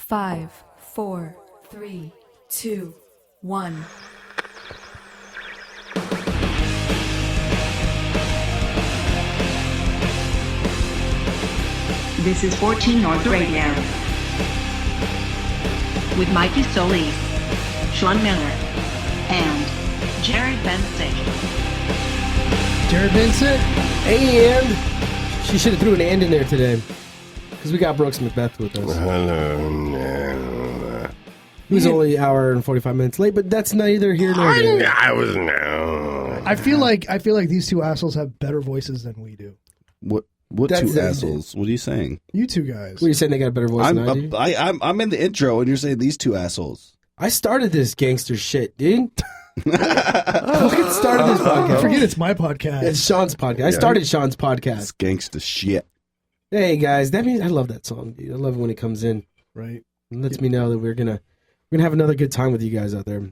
5, 4, 3, 2, 1. This is 14 North Radio with Mikey Solis, Sean Miller, and Jared Benson. Jared Benson, And she should have threw an and in there today because we got Brooks McBeth with us. He was only an hour and 45 minutes late, but that's neither here nor there. I was no. I feel like these two assholes have better voices than we do. What That's two the- assholes? What are you saying? You two guys. What are you saying? They got a better voice than I do? I'm in the intro, and you're saying these two assholes. I started this gangster shit, dude. Fucking started this I podcast. forget it's my podcast. It's Sean's podcast. I started Sean's podcast. It's gangsta shit. Hey guys, that means I love that song, dude. I love it when it comes in. Right. It lets me know that we're gonna have another good time with you guys out there.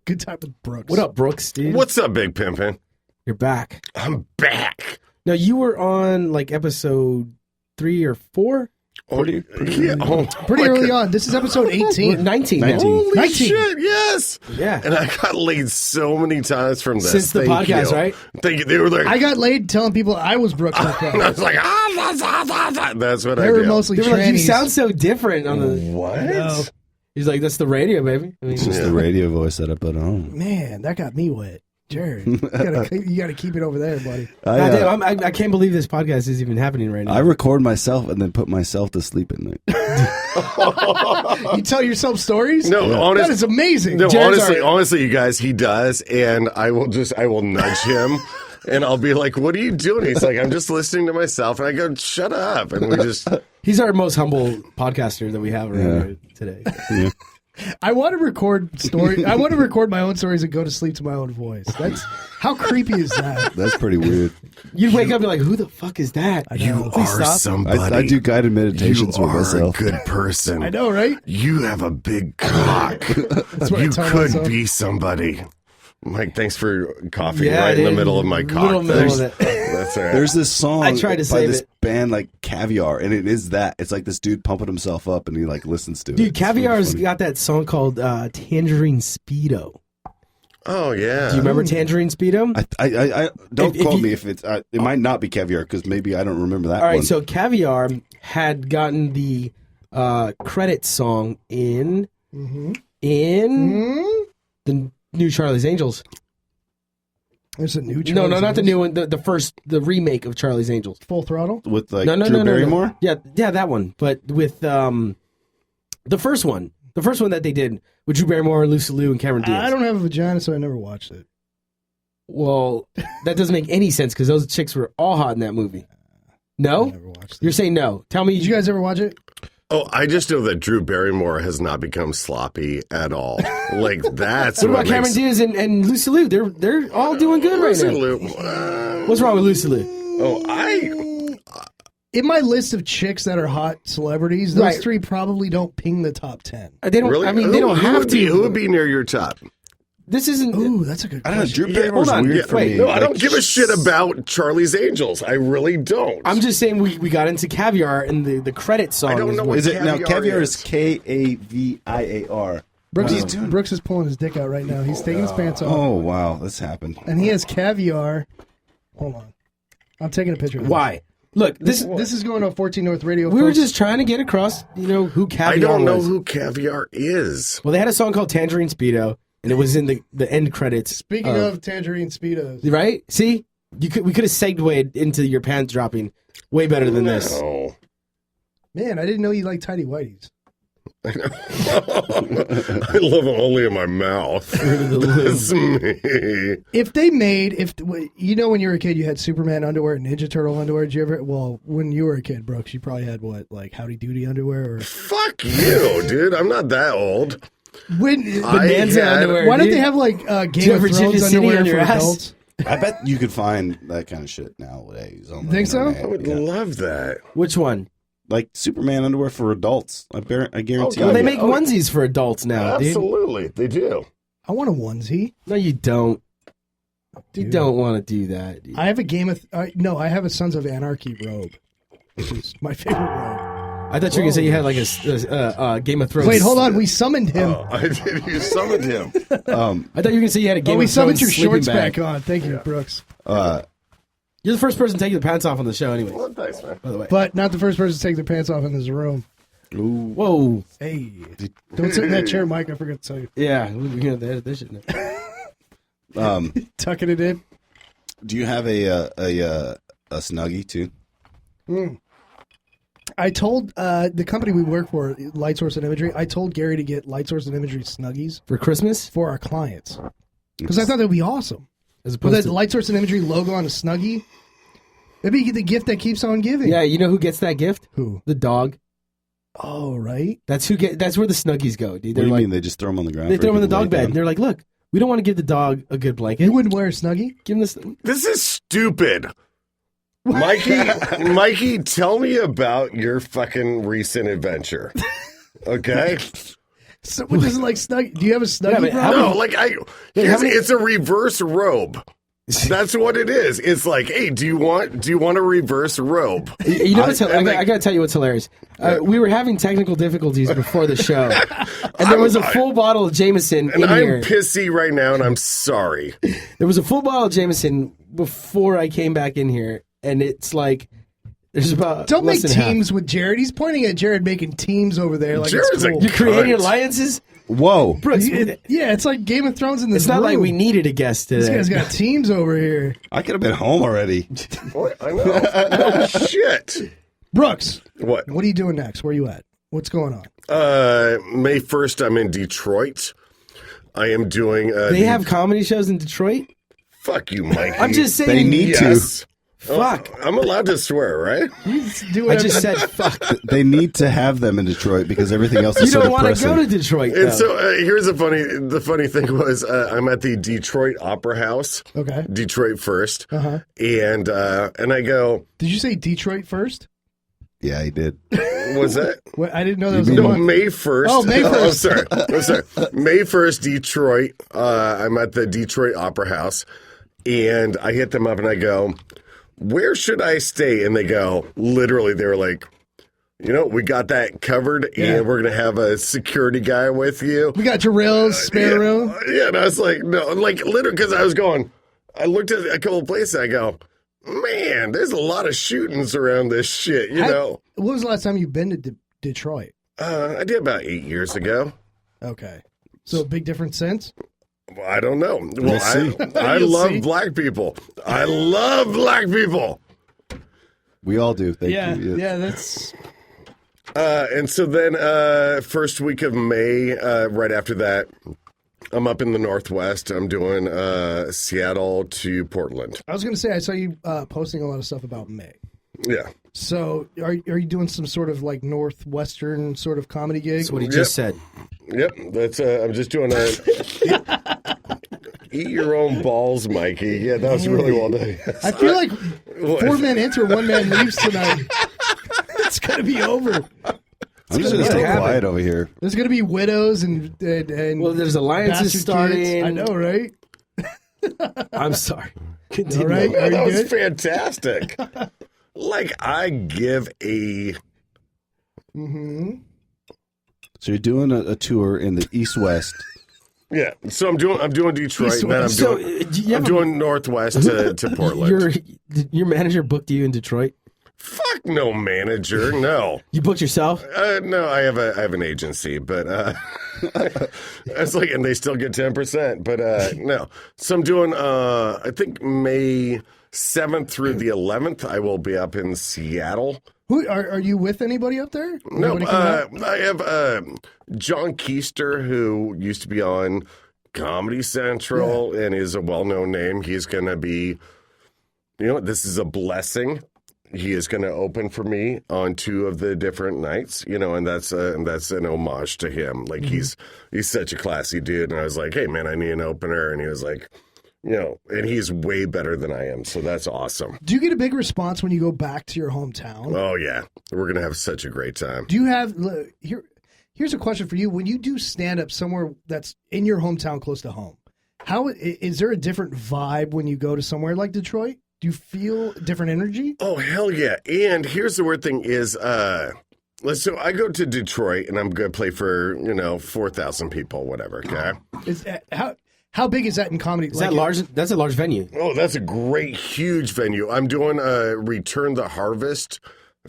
Good time with Brooks. What up, Brooks, dude? What's up, Big Pimpin'? You're back. I'm back. Now you were on like episode 3 or 4? Pretty Pretty early on. This is episode 18. 19 now. 19. Holy 19. shit, yes. Yeah. And I got laid so many times from this. Since the Thank podcast, you. right? Thank you. They were like, I got laid telling people I was Brooks I McBeth. was like, that's what They I were do. mostly They were like, you trannies. sound so different on the. What? No. He's like, that's the radio, baby. I mean, It's just the radio voice that I put on. Man, that got me wet. Jared, you gotta keep it over there, buddy. goddamn, I can't believe this podcast is even happening right now. I record myself and then put myself to sleep at night. You tell yourself stories? No, honest- that is amazing. No, Jared's honestly, you guys, he does, and I will nudge him, and I'll be like, "What are you doing?" He's like, "I'm just listening to myself," and I go, "Shut up!" And we just. He's our most humble podcaster that we have around here today. Yeah. I want to record story. I want to record my own stories and go to sleep to my own voice. That's how creepy is that? That's pretty weird. You'd wake up and be like, who the fuck is that? You Please are stop. somebody. I do guided meditations you with are myself. a good person. I know, right? You have a big cock. That's what I You tell could myself. be somebody. Mike, thanks for coughing Yeah, right in the dude. middle of my cock. Middle of it. That's all right. There's this song I tried to by save this it. band like Caviar, and it is that. It's like this dude pumping himself up, and he like listens to it. Dude, It's really Caviar's funny. got that song called Tangerine Speedo. Oh, yeah. Do you remember Tangerine Speedo? I don't If quote you- me if it's. It might not be Caviar because maybe I don't remember that All right, one. so Caviar had gotten the credit song in the new Charlie's Angels. There's a new. No, Charlie's not the Angels. new one. The remake of Charlie's Angels. Full Throttle. with like No, Drew Barrymore. Yeah, that one. But with the first one that they did with Drew Barrymore, Lucy Liu, and Cameron Diaz. I don't have a vagina, so I never watched it. Well, that doesn't make any sense because those chicks were all hot in that movie. I No, never watched it. you're saying no. Tell me, Did you guys ever watch it? Oh, I just know that Drew Barrymore has not become sloppy at all. Like, that's What what about Cameron makes... Diaz and Lucy Liu? They're all doing good right Lucy now. Liu, What's wrong with Lucy Liu? In my list of chicks that are hot celebrities, those Right. three probably don't ping the top 10. They don't. Really? I mean, they don't have to. Who would be near your top? This isn't. Ooh, that's a good I don't know. question. Drew Barrymore's hold on. weird Yeah, for wait. me. No, I don't Like, give a shit about Charlie's Angels. I really don't. I'm just saying we got into Caviar and the credit song. I don't know what- what Is it now? Caviar is. is Kaviar. Brooks is pulling his dick out right now. He's taking his pants off. Oh wow, this happened. And he has caviar. Hold on. I'm taking a picture of this. Why? Look, This is going to 14 North Radio. we were folks. just trying to get across, who Caviar I don't know was. who Caviar is. Well, they had a song called Tangerine Speedo, and it was in the end credits. Speaking of Tangerine Speedos. Right? See, we could have segued into your pants dropping way better than this. No. Man, I didn't know you liked tidy whities. I love them only in my mouth. That's me. If they made, when you were a kid, you had Superman underwear, Ninja Turtle underwear. Did you ever? Well, when you were a kid, Brooks, you probably had what, like Howdy Doody underwear, or Fuck you, dude. I'm not that old. when? Bonanza had- underwear. Why don't dude. they have like Do you Game have of Virginia Thrones City underwear on for your ass? adults? I bet you could find that kind of shit nowadays. On the Think so? internet. I would Yeah. love that. Which one? Like Superman underwear for adults. I guarantee. Okay. Well, they you. make onesies for adults now, dude. Absolutely. They do. I want a onesie. No, you don't. You Dude. don't want to do that. Dude. I have a I have a Sons of Anarchy robe, which is my favorite robe. I thought you were gonna say you had like a Game of Thrones. Wait, hold on. We summoned him. Oh, I did. You summoned him. I thought you were gonna say you had a Game we of summoned Thrones your shorts sleeping bag. back on. Thank you, Brooks. You're the first person taking the pants off on the show, anyway. Well, thanks, man. By the way, But not the first person to take their pants off in this room. whoa, Hey. Don't sit in that chair, Mike. I forgot to tell you. yeah, we're gonna have to edit this shit now. Tucking it in. Do you have a Snuggie too? I told the company we work for, Light Source and Imagery, I told Gary to get Light Source and Imagery Snuggies For Christmas, for our clients. Because I thought that would be awesome. as Put opposed that to Light Source and Imagery logo on a Snuggie. Maybe the gift that keeps on giving. yeah, you know who gets that gift? Who? The dog. Oh, right. That's who get. That's where the Snuggies go, dude. What They're do you like mean? They just throw them on the ground? they for throw them in the people to dog lay bed. down? And they're like, look, we don't want to give the dog a good blanket. You wouldn't wear a Snuggie? Give him this. This is stupid. Mikey, tell me about your fucking recent adventure. Okay? Someone doesn't like Snuggie. Do you have a Snuggie but how problem? No, like it's a reverse robe. That's what it is. It's like, hey, do you want a reverse robe? You know what's hilarious? I gotta tell you what's hilarious. We were having technical difficulties before the show, and there was a full bottle of Jameson And in I'm here. pissy right now, and I'm sorry. There was a full bottle of Jameson before I came back in here, and it's like there's about Don't less make than half. teams with Jared. He's pointing at Jared making teams over there. Like Jared's it's a cool. You're creating Cunt. alliances, Whoa! Brooks. Yeah, it's like Game of Thrones in this It's not like room. we needed a guest This today. guy's got teams over here. I could have been home already. What? I know. Oh, shit. Brooks, What? what are you doing next? Where are you at? What's going on? May 1st, I'm in Detroit. I am doing. They have comedy shows in Detroit. Fuck you, Mikey. I'm just saying. They need Yes. Fuck. I'm allowed to swear, right? Do I just said fuck. They need to have them in Detroit because everything else You is so don't want to depressing. go to Detroit. And though. so here's the funny thing was I'm at the Detroit Opera House, Okay. Detroit first, Uh-huh. and I go, Did you say Detroit first? Yeah, he did. was that? What, I didn't know that was a No, month. May 1st. Oh, May 1st. I'm sorry. May 1st, Detroit. I'm at the Detroit Opera House, and I hit them up and I go, where should I stay? And they go, literally, they were like, we got that covered, Yeah. and we're going to have a security guy with you. We got Jarrell's spare room. Yeah, and I was like, no, like literally, because I looked at a couple of places, I go, man, there's a lot of shootings around this shit, What was the last time you've been to Detroit? I did about 8 years ago. Okay. So a big difference since? Well, I don't know. Well, see. I You'll love see. black people. I love black people. We all do. Thank you. Yeah, that's... And so then first week of May, right after that, I'm up in the Northwest. I'm doing Seattle to Portland. I was going to say, I saw you posting a lot of stuff about May. Yeah. So are you doing some sort of like Northwestern sort of comedy gig? That's what he just said. Yep. That's I'm just doing eat your own balls, Mikey. Yeah, that was really well done. I feel like 4 men enter, 1 man leaves tonight. It's going to be over. I'm just going to stay happen. quiet over here. There's going to be widows and Well, there's alliances bastard starting. kids. I know, right? I'm sorry. Continue. All right. Are That you was good? fantastic. Like I give a So you're doing a tour in the East-West. yeah. So I'm doing Detroit, and then So, you I'm have doing Northwest to Portland. your manager booked you in Detroit. Fuck no manager, no. You booked yourself. No, I have an agency, but it's like, and they still get 10%, but no. So I'm doing, I think May 7th through the 11th, I will be up in Seattle. Who are you with anybody up there? No, Anybody coming up? I have John Keister, who used to be on Comedy Central and is a well-known name. He's going to be, this is a blessing. He is going to open for me on 2 of the different nights, and that's an homage to him. Like he's such a classy dude, and I was like, hey man, I need an opener, and he was like, and he's way better than I am, so that's awesome. Do you get a big response when you go back to your hometown? Oh yeah, we're gonna have such a great time. Do you have here's a question for you. When you do stand up somewhere that's in your hometown close to home, how is there a different vibe when you go to somewhere like Detroit? Do you feel different energy? Oh hell yeah! And here's the weird thing is, So I go to Detroit, and I'm going to play for 4,000 people, whatever. Okay. How big is that in comedy? Is that large? That's a large venue. Oh, that's a great, huge venue. I'm doing a Return the Harvest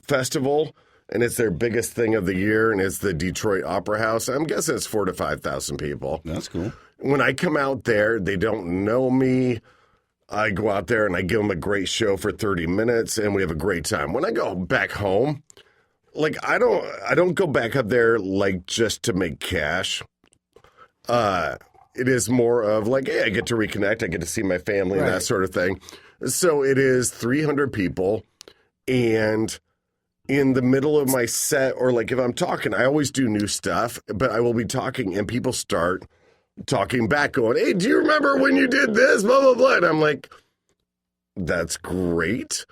festival, and it's their biggest thing of the year, and it's the Detroit Opera House. I'm guessing it's 4,000 to 5,000 people. That's cool. When I come out there, they don't know me. I go out there and I give them a great show for 30 minutes, and we have a great time. When I go back home, like I don't go back up there like just to make cash. It is more of like, hey, I get to reconnect, I get to see my family and that sort of thing. So it is 300 people, and in the middle of my set, or like if I'm talking, I always do new stuff, but I will be talking and people start talking back going, hey, do you remember when you did this, blah, blah, blah. And I'm like, that's great,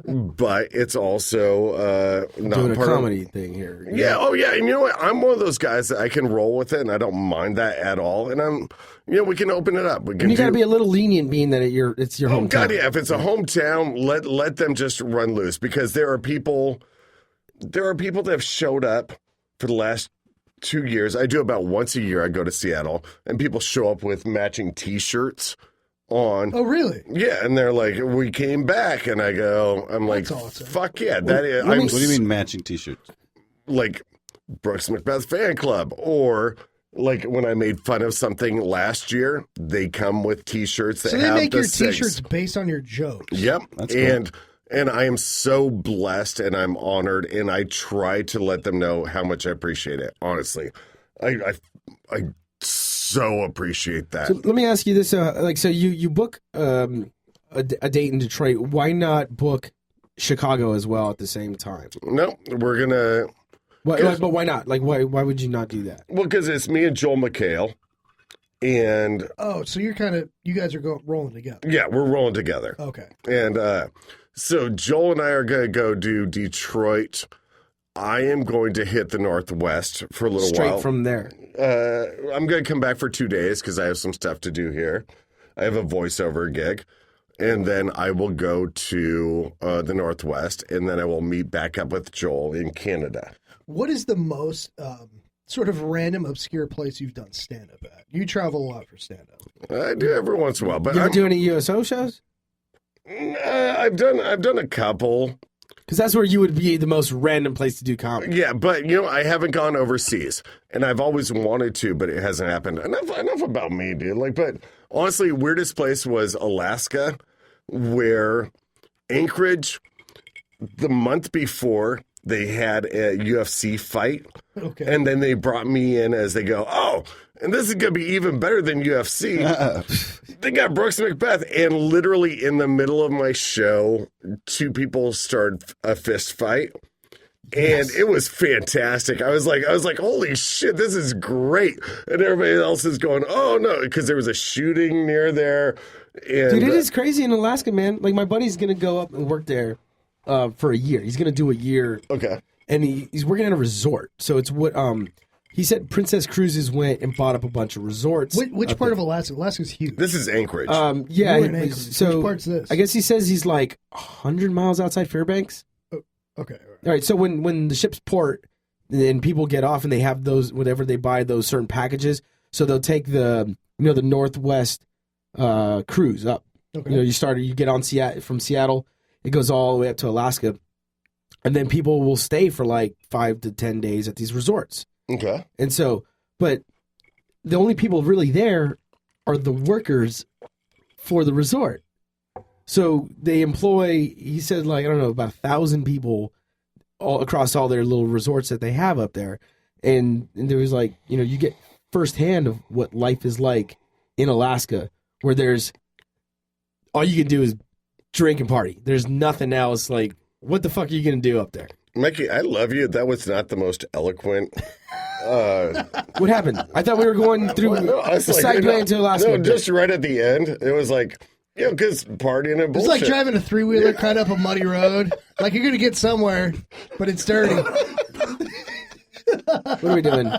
but it's also not doing a part comedy thing here. Yeah. Oh, yeah. And you know what? I'm one of those guys that I can roll with it, and I don't mind that at all. And we can open it up. We can And you got to be a little lenient, being that it's your hometown. God, yeah. If it's a hometown, let them just run loose, because there are people that have showed up for the last 2 years. I do about once a year. I go to Seattle, and people show up with matching T-shirts on. Oh, really? Yeah, and they're like, we came back, and I'm like, That's awesome. fuck yeah. That is, What do you mean matching T-shirts? Like Brooks McBeth fan club, or like when I made fun of something last year, they come with T-shirts that So have they make the your six. T-shirts based on your jokes. Yep. That's cool. And I am so blessed, and I'm honored, and I try to let them know how much I appreciate it. Honestly, I so appreciate that. So let me ask you this: so you book a date in Detroit. Why not book Chicago as well at the same time? No, we're gonna. But why not? Like, why would you not do that? Well, because it's me and Joel McHale, and Oh, so you guys are rolling together. yeah, we're rolling together. Okay. And so Joel and I are going to go do Detroit. I am going to hit the Northwest for a little Straight while. from there. I'm going to come back for 2 days because I have some stuff to do here. I have a voiceover gig. And then I will go to the Northwest, and then I will meet back up with Joel in Canada. What is the most sort of random, obscure place you've done stand-up at? You travel a lot for stand-up. I do every once in a while. But You ever do any USO shows? I've done a couple. Because that's where you would be the most random place to do comedy. Yeah, but I haven't gone overseas, and I've always wanted to, but it hasn't happened. Enough about me, dude. But honestly, weirdest place was Alaska, where Anchorage, the month before, they had a UFC fight. Okay. And then they brought me in as they go, oh, and this is going to be even better than UFC. They got Brooks McBeth. And literally in the middle of my show, two people started a fist fight. And it was fantastic. I was like, holy shit, this is great. And everybody else is going, oh, no, because there was a shooting near there. And, Dude, it is crazy in Alaska, man. Like, my buddy's going to go up and work there for a year. He's going to do a year. Okay. And he's working at a resort. So it's what he said Princess Cruises went and bought up a bunch of resorts. Which part of Alaska? Alaska's huge. This is Anchorage. Yeah. You're in Anchorage. So Which part's this? I guess he says he's like 100 miles outside Fairbanks. Okay. All right. So when the ships port and people get off and they have those, whatever they buy, those certain packages. So they'll take the Northwest cruise up. Okay. You get on from Seattle. It goes all the way up to Alaska. And then people will stay for like 5 to 10 days at these resorts. Okay. And so, but the only people really there are the workers for the resort. So they employ, he said, like, I don't know, about 1,000 people all across all their little resorts that they have up there. And there was like, you get firsthand of what life is like in Alaska, where there's, all you can do is drink and party. There's nothing else. Like, what the fuck are you going to do up there? Mikey, I love you. That was not the most eloquent. What happened? I thought we were going through I a was like, segue into Alaska. No, just right at the end, it was like, because partying and It's bullshit. like driving a 3-wheeler kind of up a muddy road. Like you're going to get somewhere, but it's dirty. What are we doing?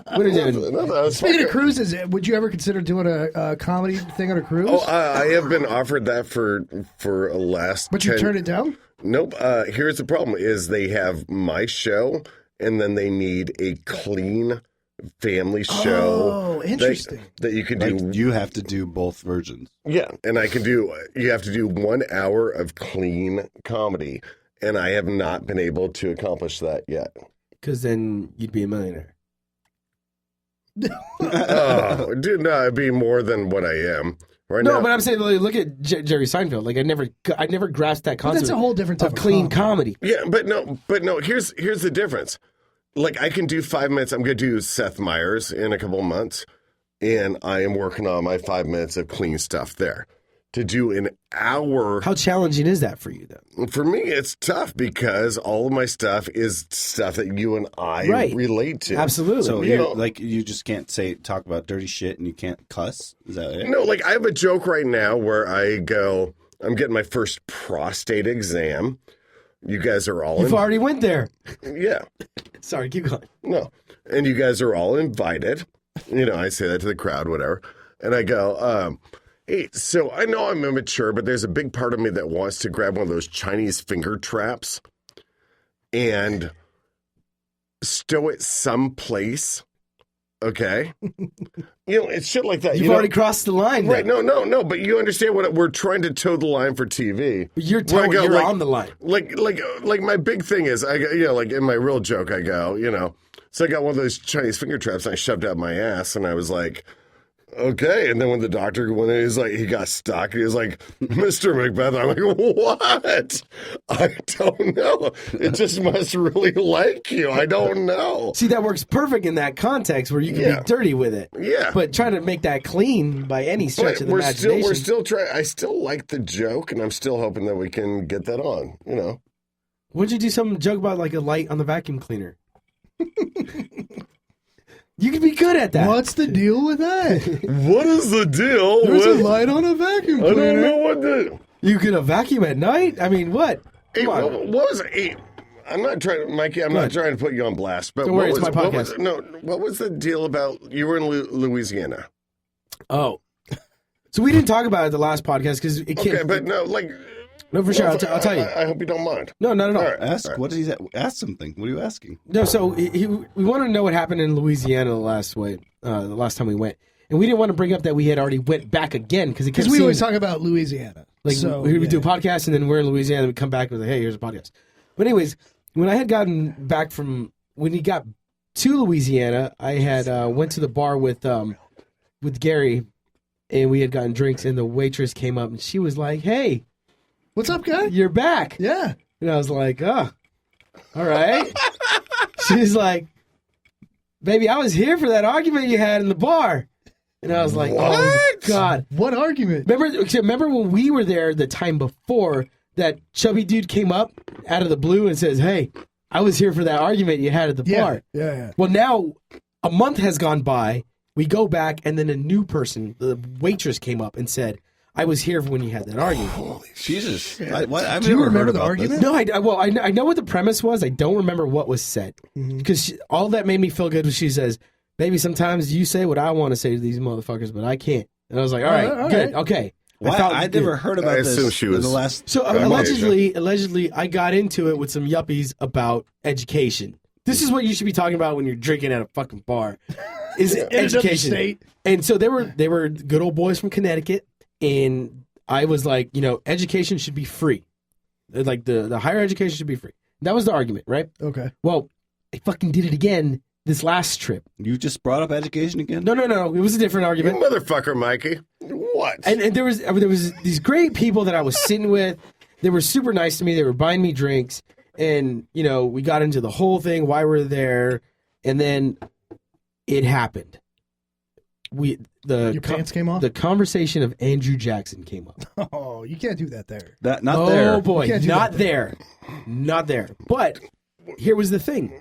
Speaking of cruises, would you ever consider doing a comedy thing on a cruise? Oh, I have been offered that for a last. But you 10 turned it down? Nope. Here's the problem: is they have my show and then they need a clean family show. Oh, interesting. That you can Like, do. you have to do both versions. Yeah, and I can do. You have to do 1 hour of clean comedy, and I have not been able to accomplish that yet. Because then you'd be a millionaire. Oh, dude, no, it'd be more than what I am right No, now. but I'm saying, like, look at Jerry Seinfeld. Like, I never grasped that But concept. that's a whole different type of of clean comedy. Yeah, but no. Here's the difference. Like, I can do 5 minutes. I'm going to do Seth Meyers in a couple of months, and I am working on my 5 minutes of clean stuff there. To do an hour, How challenging is that for you, then? for me, it's tough because all of my stuff is stuff that you and I Right. relate to. Absolutely. So You you know- like you just can't talk about dirty shit and you can't cuss. Is that it? No, like I have a joke right now where I go, I'm getting my first prostate exam. You guys are all You've already went there. yeah. Sorry, keep going. No. And you guys are all invited. You know, I say that to the crowd, whatever. And I go, hey, so I know I'm immature, but there's a big part of me that wants to grab one of those Chinese finger traps and stow it someplace. Okay? You know, it's shit like that. You've you know? already crossed the line. Right, then. no, but you understand what we're trying to toe the line for TV. You're Where I go, you're like- on the line. Like my big thing is, like in my real joke, I go, so I got one of those Chinese finger traps and I shoved it out my ass and I was like, okay. And then when the doctor went in, he's like, he got stuck. He was like, Mr. McBeth. I'm like, what? I don't know. It just must really like you. I don't know. See, that works perfect in that context where you can Yeah. be dirty with it. Yeah. But trying to make that clean by any stretch But of the imagination. we're still trying. I still like the joke and I'm still hoping that we can get that on, Why don't you do some joke about like a light on the vacuum cleaner? You could be good at that. What's the deal with that? What is the deal There's with... a light on a vacuum I don't cleaner. know what the... You could vacuum at night? I mean, what? Hey, Come on. what was it? Hey, I'm not trying, Mikey. I'm not trying to put you on blast, but Don't worry, what it's was, my what was- podcast. no, what was the deal about? You were in Louisiana, Oh. So we didn't talk about it the last podcast because it can't. okay? But no, like, No, for sure. I'll tell you. I hope you don't mind. No, not at all. All right. Ask what did he ask something? What are you asking? No, so we want to know what happened in Louisiana the last time we went, and we didn't want to bring up that we had already went back again because we always talk about Louisiana. like so, we do a yeah. podcast and then we're in Louisiana and we come back and we're like, hey, here's a podcast. But anyways, when I had gotten back from when he got to Louisiana, I had went to the bar with Gary, and we had gotten drinks, and the waitress came up and she was like, hey, What's up, guy? you're back. Yeah. And I was like, oh, all right. She's like, baby, I was here for that argument you had in the bar. And I was like, oh, God. What argument? Remember when we were there the time before, that chubby dude came up out of the blue and says, hey, I was here for that argument you had at the bar. Yeah. Well, now a month has gone by. We go back, and then a new person, the waitress, came up and said, I was here when you had that argument. Jesus. I've Do you never remember heard the about argument? this. No, I know what the premise was. I don't remember what was said. Because all that made me feel good was she says, baby, sometimes you say what I want to say to these motherfuckers, but I can't. And I was like, all right, all good, right. okay. Why? I'd never heard about I this. assume she in was- the last. So Amazing. allegedly, I got into it with some yuppies about education. This is what you should be talking about when you're drinking at a fucking bar, is another education. state. And so they were good old boys from Connecticut, and I was like, education should be free. Like the higher education should be free. That was the argument, right? Okay. Well, I fucking did it again this last trip. You just brought up education again? No, it was a different You argument. motherfucker, Mikey. What? And there was these great people that I was sitting with. They were super nice to me. They were buying me drinks, and we got into the whole thing, why we're there, and then it happened. Your pants came off? The conversation of Andrew Jackson came up. Oh, you can't do that there. Not there. Oh boy, You can't do not that there, not there. But here was the thing.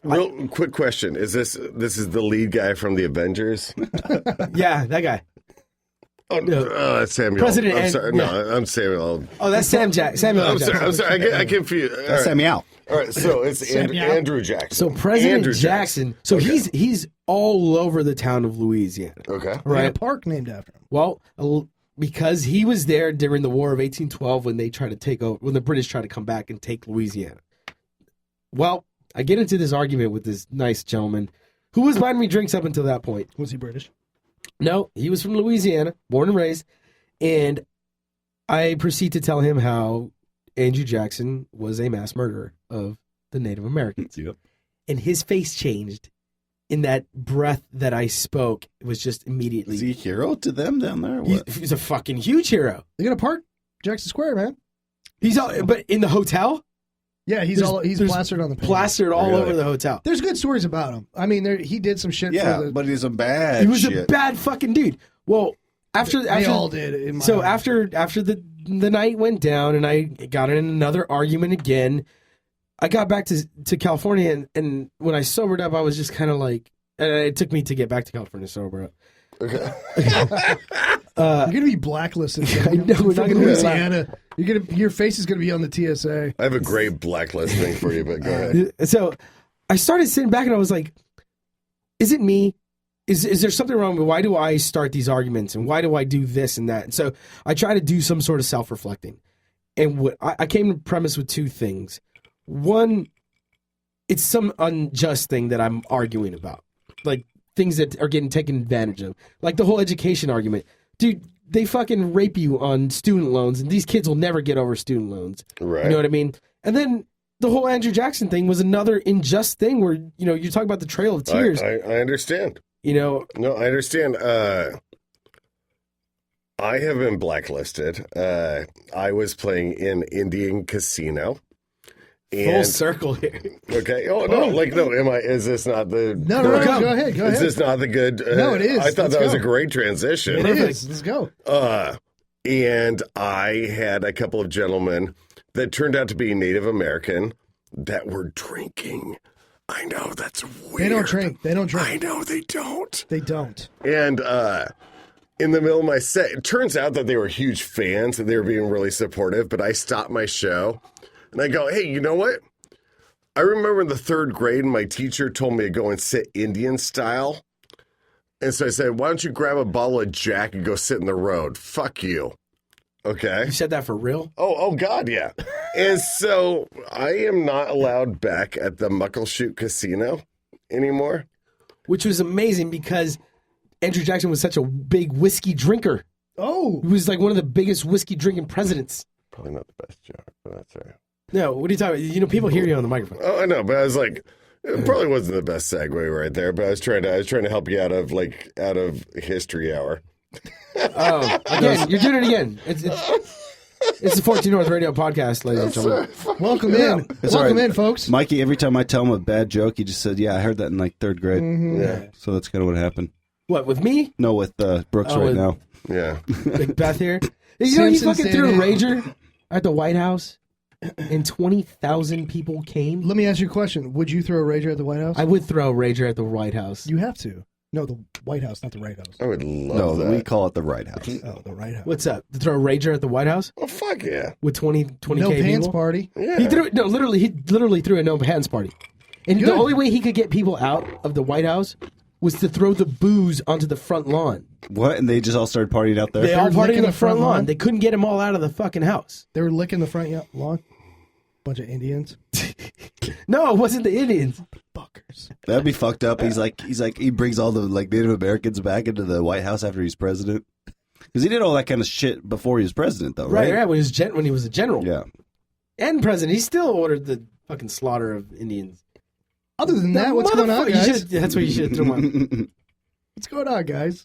Real quick question: this is the lead guy from the Avengers? Yeah, that guy. Oh, that's Samuel. President I'm and- sorry. yeah. No, I'm Samuel. Oh, that's Samuel I'm Jackson. sorry. I confused. All That's right. Samuel. All right, so it's Andrew Jackson. So President Andrew Jackson. So he's all over the town of Louisiana. Okay. Right. Right. A park named after him. Well, because he was there during the War of 1812 when they tried to take over, when the British tried to come back and take Louisiana. Well, I get into this argument with this nice gentleman who was buying me drinks up until that point. Was he British? No, he was from Louisiana, born and raised. And I proceed to tell him how Andrew Jackson was a mass murderer of the Native Americans. Yep. And his face changed in that breath that I spoke. It was just immediately. Is he a hero to them down there? Or what? He's a fucking huge hero. They're gonna park Jackson Square, man. He's all, but in the hotel? Yeah, he's There's plastered on the pavement. Plastered all Really? over the hotel. There's good stories about him. I mean, he did some shit. Yeah, for the, but he's a bad. He was shit. a bad fucking dude. Well, after they all did. In my So eyes. after the night went down and I got in another argument again, I got back to California and when I sobered up, I was just kind of like, and it took me to get back to California to sober up. you're gonna be blacklisted. I know, we're not from gonna be Louisiana. Your face is gonna be on the TSA. I have a great blacklist thing for you, but go ahead. So I started sitting back and I was like, is it me? Is there something wrong with me? Why do I start these arguments and why do I do this and that? And so I try to do some sort of self-reflecting. And what I came to premise with two things. One, it's some unjust thing that I'm arguing about. Like things that are getting taken advantage of. Like the whole education argument. Dude, they fucking rape you on student loans and these kids will never get over student loans. Right. You know what I mean? And then the whole Andrew Jackson thing was another unjust thing where, you talk about the Trail of Tears. I understand. No, I understand. I have been blacklisted. I was playing in Indian Casino. full circle here. Okay. Oh no! Is this not the? No, go ahead. Is this not the good? No, it is. I thought Let's that was go. a great transition. It is. Let's go. And I had a couple of gentlemen that turned out to be Native American that were drinking. I know that's weird. They don't drink. I know they don't. They don't. And in the middle of my set, it turns out that they were huge fans and they were being really supportive. But I stopped my show and I go, hey, you know what? I remember in the third grade, my teacher told me to go and sit Indian style. And so I said, why don't you grab a bottle of Jack and go sit in the road? Fuck you. Okay. You said that for real? Oh God, yeah. And so I am not allowed back at the Muckleshoot Casino anymore. Which was amazing because Andrew Jackson was such a big whiskey drinker. Oh. He was like one of the biggest whiskey drinking presidents. Probably not the best joke, but that's all right. No, what are you talking about? People hear you on the microphone. Oh, I know, but I was like, it probably wasn't the best segue right there, but I was trying to help you out of history hour. Oh, again, you're doing it again. It's the 14 North Radio podcast, ladies and gentlemen. Welcome in. It's Welcome all right. in, folks. Mikey, every time I tell him a bad joke, he just said, yeah, I heard that in like third grade. Mm-hmm. Yeah. So that's kind of what happened. What, with me? No, with Brooks Oh, right with- now. Yeah. McBeth here. You know, he Simpsons fucking threw a did it. rager at the White House and 20,000 people came. Let me ask you a question. Would you throw a rager at the White House? I would throw a rager at the White House. You have to. No, the White House, not the Right House. I would love No, that. we call it the Right House. Oh, the Right House. What's up? To throw a rager at the White House Oh, fuck yeah. with 20K No pants people? party. Yeah. He literally threw a no pants party. And Good. the only way he could get people out of the White House was to throw the booze onto the front lawn. What? And they just all started partying out there? They all were partied licking in the the front front lawn. lawn? They couldn't get them all out of the fucking house. They were licking the front lawn. Bunch of Indians. No, it wasn't the Indians. Fuckers. That'd be fucked up. He's like, he brings all the like Native Americans back into the White House after he's president. Because he did all that kind of shit before he was president, though, right? Right. When he was a general Yeah. and president, he still ordered the fucking slaughter of Indians. Other than that, what's going on, Motherfucker, guys? That's what you should have thrown on. What's going on, guys?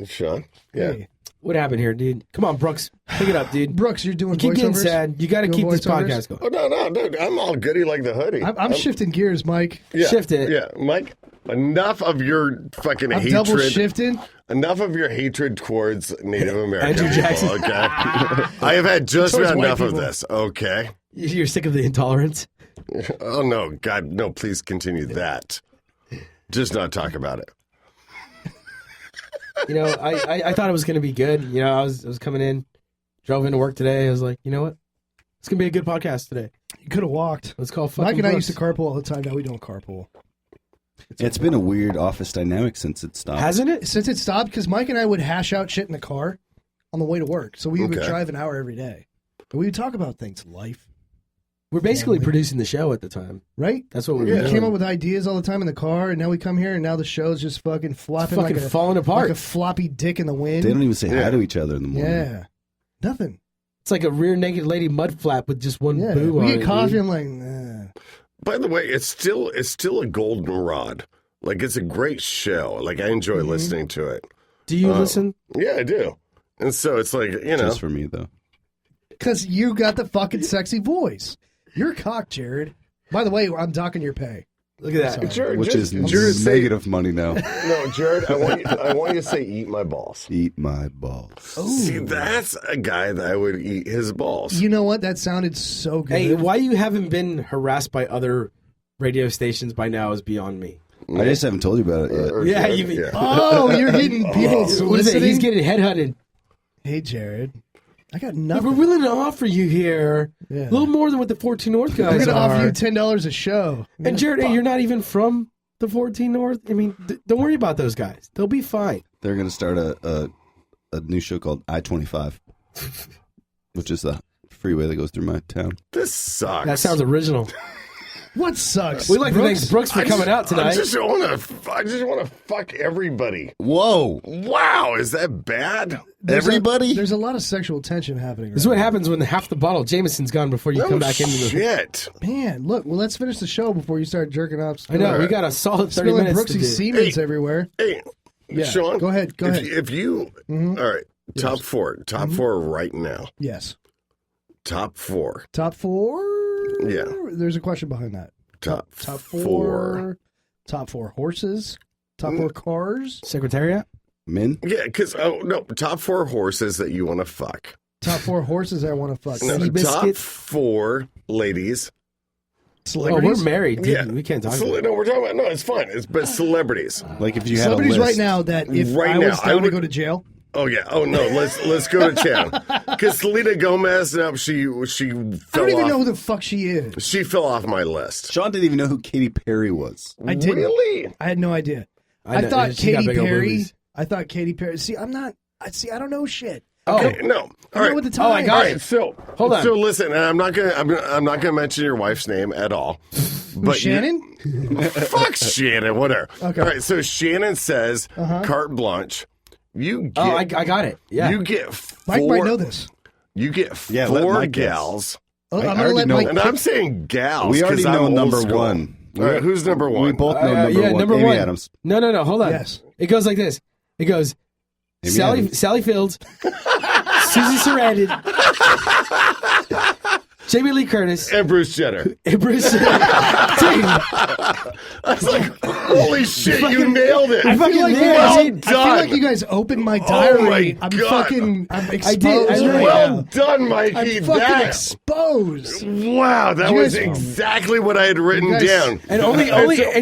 Sean? Yeah. Hey. What happened here, dude? Come on, Brooks. Pick it up, dude. Brooks, you're doing You keep getting voiceovers? sad. You got to Doing keep this voiceovers? podcast going. Oh, no, dude. I'm all goody like the hoodie. I'm shifting gears, Mike. Yeah, Shifting it. Yeah, Mike, enough of your fucking I'm double hatred. shifting. Enough of your hatred towards Native American Andrew people, Jackson. okay? I have had just Towards about white enough of people. this, okay? You're sick of the intolerance? Oh, no, God, no, please continue that. Just not talk about it. You know, I thought it was going to be good. You know, I was coming in, drove into work today. I was like, you know what? It's going to be a good podcast today. You could have walked. Let's call fucking Mike and I Brooks. used to carpool all the time. Now we don't carpool. It's been a weird office dynamic since it stopped. Hasn't it? Since it stopped, because Mike and I would hash out shit in the car on the way to work. So we would Okay. drive an hour every day. And we would talk about things, life. We're basically producing the show at the time. right? That's what we We were doing. came up with ideas all the time in the car, and now we come here, and now the show's just fucking flopping Fucking like falling apart. like a floppy dick in the wind. They don't even say hi to each other in the morning. Yeah, nothing. It's like a rear naked lady mud flap with just one Yeah, boob on we it. get coffee. dude. I'm like, nah. By the way, it's still a goldenrod. Like, it's a great show. Like, I enjoy listening to it. Do you listen? Yeah, I do. And so it's like, you know. Just for me, though. Because you got the fucking sexy voice. You're cock, Jared. By the way, I'm docking your pay. Look at that. Sorry. Jared, Which is Jared, say- negative money now. No, Jared, I want you to say eat my balls. Eat my balls. See, that's a guy that I would eat his balls. You know what? That sounded so good. Hey, why you haven't been harassed by other radio stations by now is beyond me. I just haven't told you about it yet. Yeah, you- Oh, you're getting people What is it? soliciting? He's getting headhunted. Hey, Jared. I got We're nothing. willing to offer you here Yeah. a little more than what the 14 North We're guys going to are. offer you $10 a show. And Jared, hey, you're not even from the 14 North. I mean, don't worry about those guys. They'll be fine. They're going to start a new show called I-25, which is the freeway that goes through my town. This sucks. That sounds original. What sucks? We like to Brooks? thank Brooks for coming out tonight. I just want to fuck everybody. Whoa. Wow, is that bad? Everybody? There's a lot of sexual tension happening. This is what happens when half the bottle of Jameson's gone before you No come back into the. shit. Man, look. Well, let's finish the show before you start jerking off. I know we got a solid 30 spilling minutes to Brooksy's do. Siemens Hey. everywhere. Hey, Yeah, Sean, go ahead, go if, ahead. If you, all right, top four right now. Yes. Top four. Top four. Yeah. There's a question behind that. Top four. Top four horses. Top four cars. Secretariat? Men? Yeah, because top four horses that you want to fuck. Top four horses I want to fuck. No, Sea top biscuit? four ladies. Oh, Celebrities. we're married. Dude. Yeah, We can't talk about it. No, we're talking about it's fine. But celebrities. Like if you had a Celebrities list. right now that if Right I was now, I down to would- go to jail. Oh yeah. Oh no. Let's go to town. Because Selena Gomez, no, she I fell don't even off. know who the fuck she is. She fell off my list. Sean didn't even know who Katy Perry was. I didn't. Really? I had no idea. I I know, thought she got Katy big old Perry. boobies. I thought Katy Perry. See, I'm not. I don't know shit. Oh, Okay, no. All I'm right. not with the Oh, I times. got All it. right, so Hold on. So listen, and I'm not gonna mention your wife's name at all. But Shannon? fuck Shannon, whatever. Okay. All right, so Shannon says carte blanche. You get. Oh, I got it. Yeah. You get Mike four. might know this. You get Yeah, let four Mike guess. gals, Oh, I I'm gonna already let know. Mike. and I'm saying gals. We already 'cause know I'm number old school. one. All right, who's number one? We both know number yeah, one. number Amy one. Adams. No, hold on. Yes. It goes like this. It goes Amy Sally Adams. Fields, Susie Sarandon, Jamie Lee Curtis, And Bruce Jenner. and Bruce. Dude, I was like, holy shit, you nailed it. I feel like you well guys. done. I feel like you guys opened my diary. my I'm God. fucking. I'm exposed. did. I really- right well now. done, Mikey. I'm fucking That- exposed. wow, that You was guys- exactly what I had written You guys- down. and only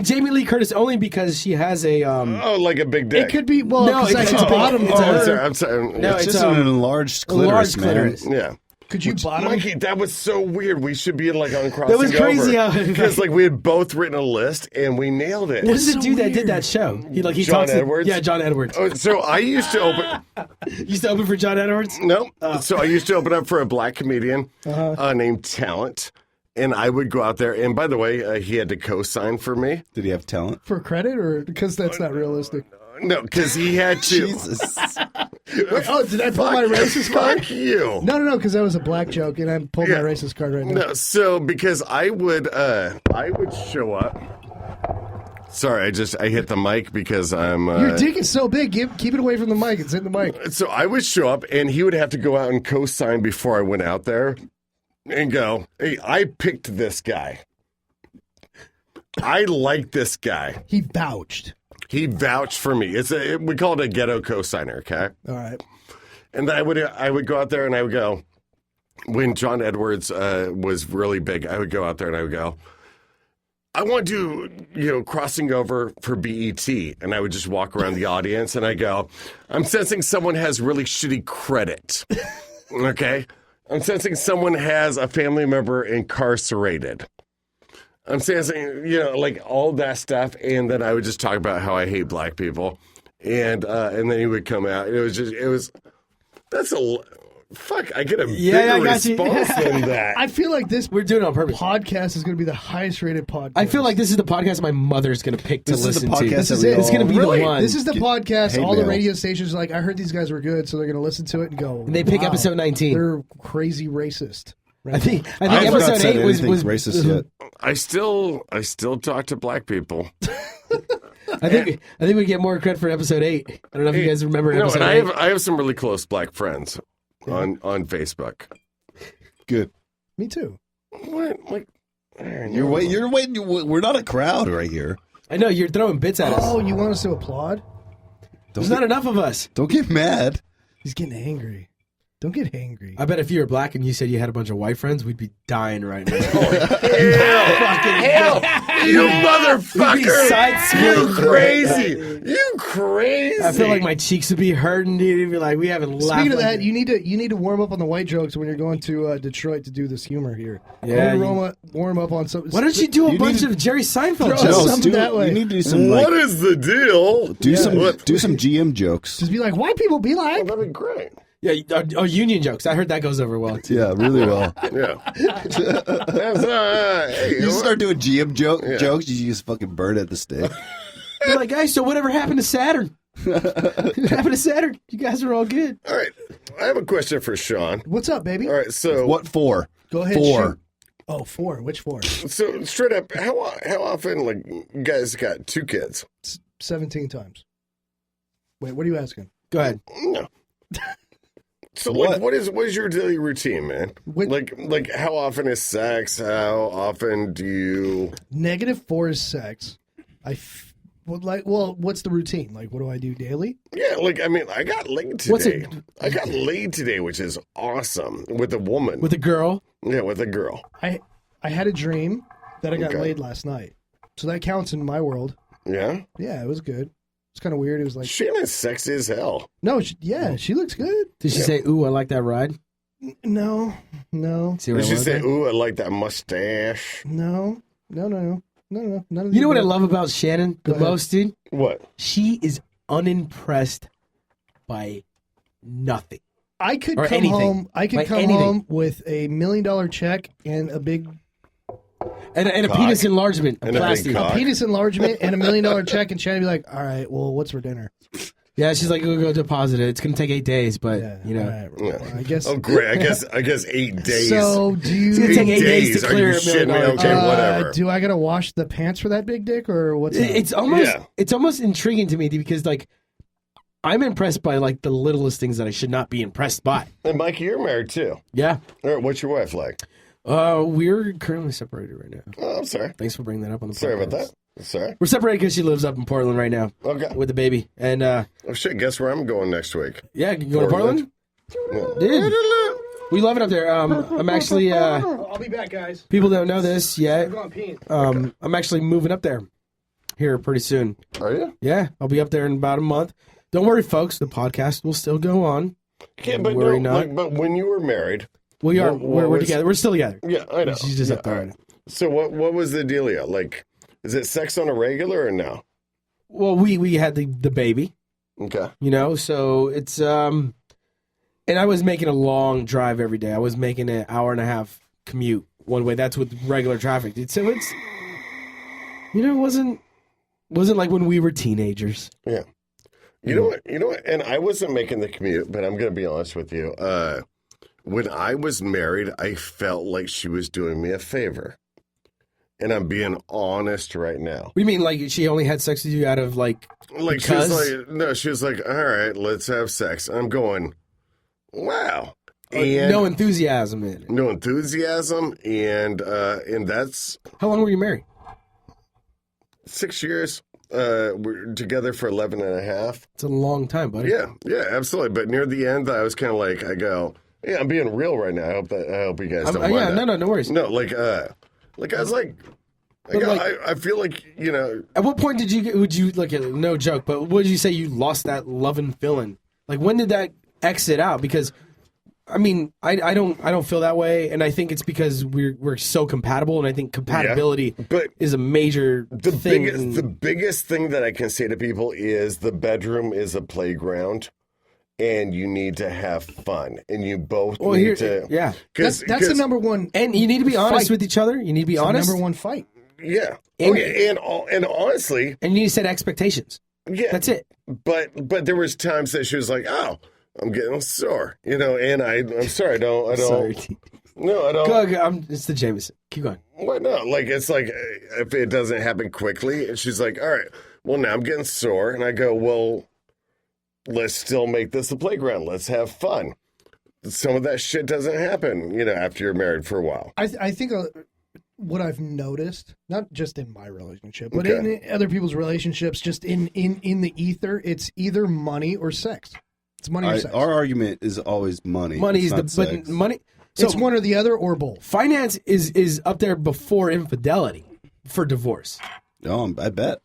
Jamie Lee Curtis only because she has a Oh, like a big dick. It could be well. No, 'cause I it's could a big- bottom. it's a- I'm her. sorry. I'm sorry. No, It's it's just an enlarged clitoris, large man. clitoris. yeah. Could you bottom? Mikey, that was so weird. We should be like on crossing That was crazy how- because like we had both written a list and we nailed it. What is the so dude that weird. did that show? He John talks Edwards? Yeah, John Edwards. Oh, so I used to open. You used to open for John Edwards. No, so I used to open up for a black comedian named Talent, and I would go out there. And by the way, he had to co-sign for me. Did he have talent? for credit or because that's not realistic. No, because he had to. Jesus. Wait, oh, did I pull my racist card? Fuck you. No, because that was a black joke, and I pulled Yeah. my racist card right now. No, so because I would show up. Sorry, I hit the mic because I'm. Your dick is so big. Keep it away from the mic. It's in the mic. So I would show up, and he would have to go out and co-sign before I went out there, and go, "Hey, I picked this guy. I like this guy. He vouched. He vouched for me. We call it a ghetto co-signer, okay?" All right. And I would go out there, and I would go. When John Edwards was really big, I would go out there and I would go, I want to do, crossing over for BET. And I would just walk around the audience and I go, I'm sensing someone has really shitty credit. Okay? I'm sensing someone has a family member incarcerated. I'm sensing, like all that stuff. And then I would just talk about how I hate black people. And then he would come out. That's Fuck, I get a Yeah, I bigger got you. response than that. I feel like this We're doing it on purpose. podcast is going to be the highest rated podcast. I feel like this is the podcast my mother's going to pick to This is listen the to. podcast This that is we it. It's going to be Really? the one. This is the podcast. hate All the mail. radio stations are like, I heard these guys were good, so they're going to listen to it and go. And they pick wow, episode 19. They're crazy racist. Right I think I have not episode said 8 was anything racist yet. I still talk to black people. I think we get more credit for episode 8. I don't know if you guys remember No, episode and 8. I have some really close black friends on Facebook. Good. Me too. What? Like, You're waiting. We're not a crowd right here. I know you're throwing bits at us. Oh, you want us to applaud? There's not enough of us. Don't get mad. He's getting angry. Don't get angry. I bet if you were black and you said you had a bunch of white friends, we'd be dying right now. hell, you motherfucker! You crazy! You crazy! I feel like my cheeks would be hurting, dude. You'd be like, we haven't laughed. Speaking of like that, you need to warm up on the white jokes when you're going to Detroit to do this humor here. Yeah, warm up on something. Why don't you do a You bunch need- of Jerry Seinfeld Throw jokes? something that way. You need to do some What is the deal? do some What? GM jokes. Just be like, white people be like. That'd be great. Yeah, union jokes. I heard that goes over well, too. Yeah, really well. Yeah. That's, hey, You start doing GM jokes, you just fucking burn at the stake. You're like, guys, so whatever happened to Saturn? What happened to Saturn? You guys are all good. All right. I have a question for Sean. What's up, baby? All right. So What for? Go ahead. 4. Shoot. Oh, 4. Which 4? So straight up, how often like you guys got 2 kids? 17 times. Wait, what are you asking? Go ahead. No. So What? like, what is your daily routine, man? What- Like how often is sex? How often do you? -4 is sex. What's the routine? Like, what do I do daily? Yeah, like I mean, I got laid What's today. it- I got laid today, which is awesome with a woman. With a girl? Yeah, with a girl. I had a dream that I got Okay. laid last night. So that counts in my world. Yeah, Yeah, it was good. It's kind of weird. It was like, Shannon's sexy as hell. no, she looks good. Did she say, ooh, I like that ride? No. See where Did I she was say, there? "Ooh, I like that mustache"? No. None of You know what I these- love about Shannon the Go ahead. most, dude? What? She is unimpressed by nothing. I could or come anything. home. I could Like come anything. home with $1 million check and a big And a Cock. penis enlargement of And a big plastic. cock. penis enlargement and $1 million check, and Shannon be like, "All right, well, what's for dinner?" Yeah, she's like, go deposit it. It's going to take 8 days, but, Yeah, you know. all right, Yeah. well, I guess. Oh, great. I guess 8 days. So do you? It's gonna take 8 days to Are clear you $1 million. shitting me? Okay, whatever. Do I gotta wash the pants for that big dick, or what's up? It's almost intriguing to me because, like, I'm impressed by, like, the littlest things that I should not be impressed by. And Mikey, you're married too. Yeah. All right, what's your wife like? We're currently separated right now. Oh, I'm sorry. Thanks for bringing that up on the podcast. Sorry about that. Sorry. We're separated because she lives up in Portland right now Okay. with the baby. And, Oh shit! Guess where I'm going next week? yeah, you going to Portland? Yeah. Dude, we love it up there. I'm actually, I'll be back, guys. people don't know this yet. I'm going peeing. I'm actually moving up there here pretty soon. Are you? Yeah, I'll be up there in about a month. Don't worry, folks. The podcast will still go on. Yeah, but Worry no, not. like, but when you were married, We are. What We're was- together. We're still together. yeah, I know. She's just Yeah, up there right now. So what was the dealio? Like, is it sex on a regular or no? Well, we had the baby, Okay. you know, so it's and I was making a long drive every day. I was making an hour and a half commute one way. That's with regular traffic. So it's, you know, it wasn't like when we were teenagers. Yeah. You know what? And I wasn't making the commute, but I'm going to be honest with you. When I was married, I felt like she was doing me a favor. And I'm being honest right now. What do you mean, like she only had sex with you out of like Like she was like, no, she was like, all right, let's have sex. I'm going, wow. And no enthusiasm in it? no enthusiasm, and that's How long were you married? 6 years. We're together for 11 and a half. It's a long time, buddy. Yeah, absolutely. But near the end, I was kind of like, I go, yeah, I'm being real right now. I hope you guys don't mind yeah, that. no worries. No, like I was like, But I feel like, you know, At what point would you like no joke, but would you say you lost that loving feeling? Like when did that exit out? Because I mean, I don't feel that way, and I think it's because we're so compatible, and I think compatibility but is a major thing. the biggest thing that I can say to people is the bedroom is a playground, and you need to have fun, and you both Well, need to. yeah. That's the number one. And you need to be honest Fight. with each other. You need to be It's the honest. number one fight. Yeah. And- And honestly, And you need to set expectations. yeah. That's it. But there was times that she was like, "Oh, I'm getting sore," and I'm sorry, I don't. Sorry. No, I don't. Go, it's the Jameson. Keep going. What? No, like it's like if it doesn't happen quickly, and she's like, "All right, well now I'm getting sore," and I go, "Well, let's still make this a playground. Let's have fun." Some of that shit doesn't happen, after you're married for a while. I think what I've noticed, not just in my relationship, but Okay. in other people's relationships, just in the ether, it's either money or sex. It's money or sex. Our argument is always money. Money It's is not sex. but money. So It's one or the other or both. finance is up there before infidelity for divorce. Oh, I bet.